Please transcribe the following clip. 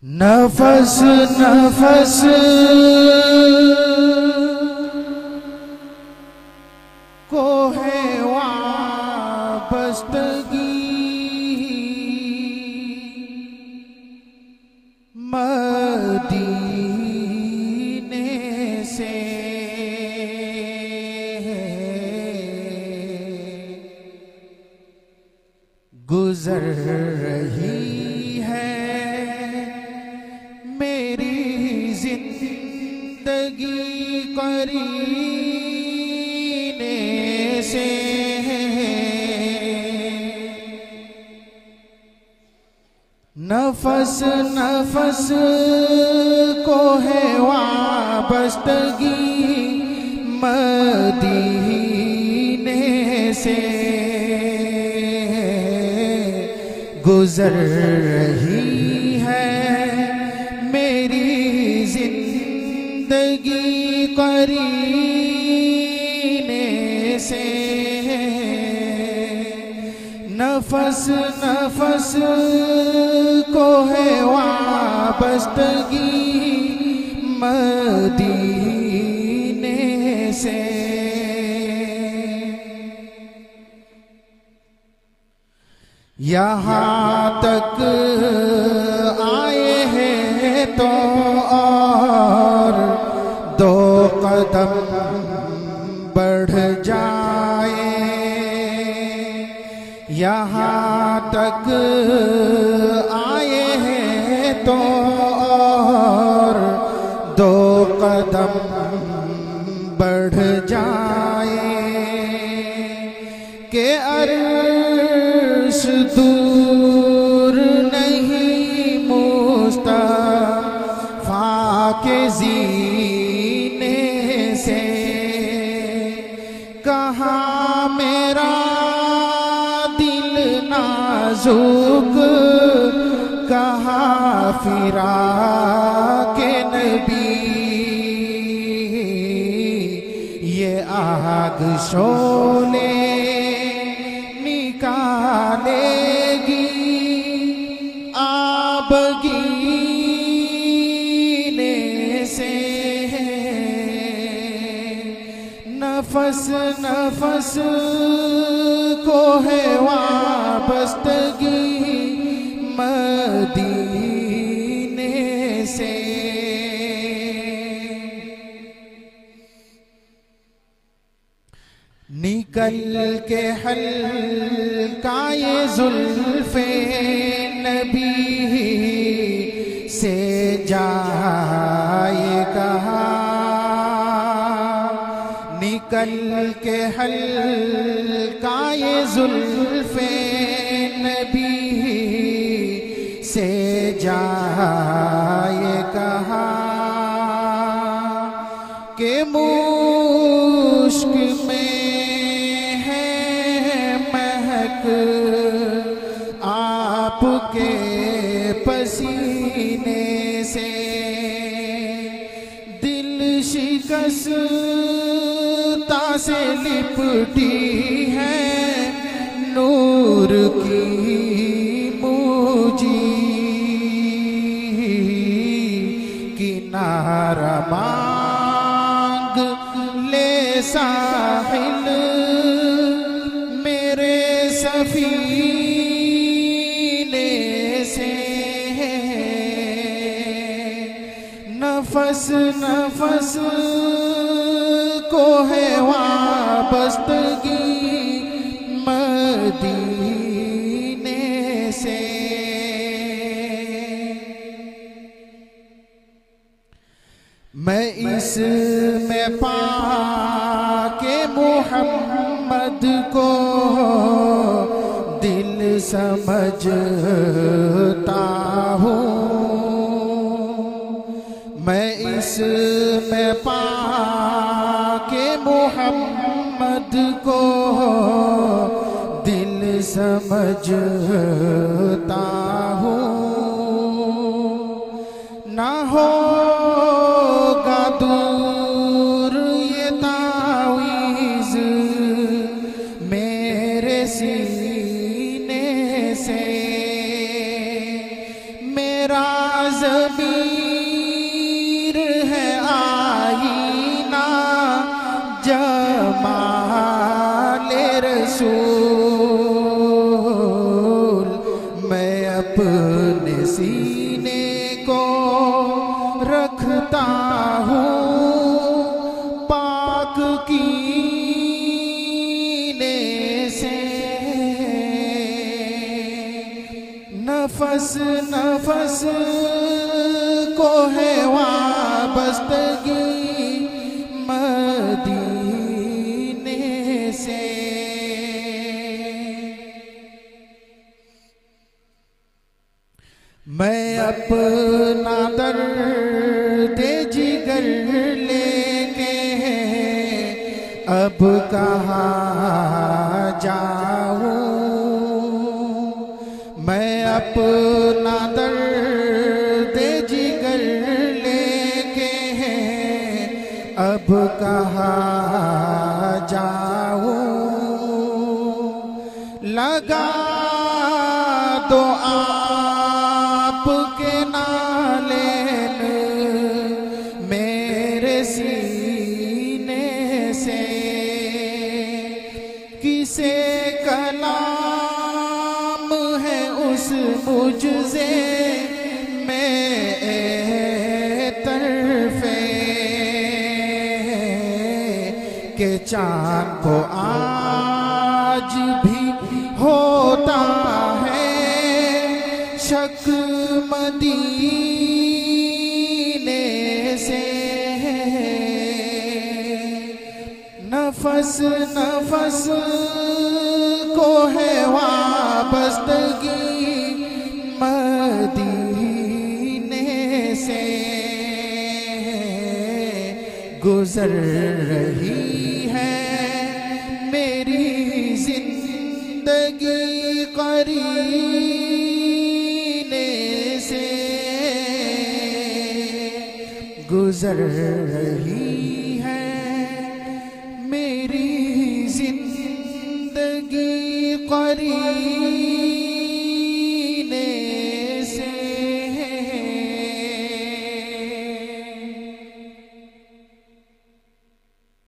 नफस नफस को है वाबस्तगी मदीने से गुजर रही है मेरी जिंदगी करीने से। नफस नफस को है वाबस्तगी मदीने से गुजर रही है मेरी जिंदगी करीने से। नफस नफस को है वाबस्तगी मदीने से। यहाँ तक आए हैं तो और दो कदम बढ़ जाए। यहाँ तक आए हैं तो और दो कदम बढ़ जाए के अर्श दूर नहीं मुस्तफा के जीने से। कहाँ मेरा दिल नाजुक कहाँ फिरा के नबी ये आग शोले निकालेगी आबगीने से। नफस नफस को है वाबस्तगी मदीने से। निकल के हल्का ये जुल्फे नबी से जाए कहाँ। निकल के हल्का ये जुल्फे नबी से जाए कहाँ के मुश्क में आपके पसीने से। दिल शिकस्ता से लिपटी है नूर की मूजी। किनारा मांग ले साहिल मेरे सफीने से। नफस नफस को है वाबस्तगी मदीने से। मैं इसमें पाके मोहम्मद को दिल समझता हूँ। मैं इसमें पाके मोहम्मद को दिल समझता हूँ। ना होगा दूर ये तावीज़ मेरे सीने से। मेरा ज़मीर है आईना जमाले रसूल। मैं अपने सीने को रखता हूँ पाक कीने से। नफस नफस को है वाबस्तगी मदीने से। मैं अपना दर्द जिगर लेके अब कहाँ जाऊँ। मैं अपना दर्द जिगर लेके अब कहाँ जाऊँ। लगा दो आपके नालेन मेरे सीने से। किसे कलाम है उस मुझसे में तरफे के चाँद को आज भी होता है शक मदीने से। नफस नफस को है वाबस्तगी मदीने से। गुजर रही है मेरी जिंदगी करीने से। गुजर रही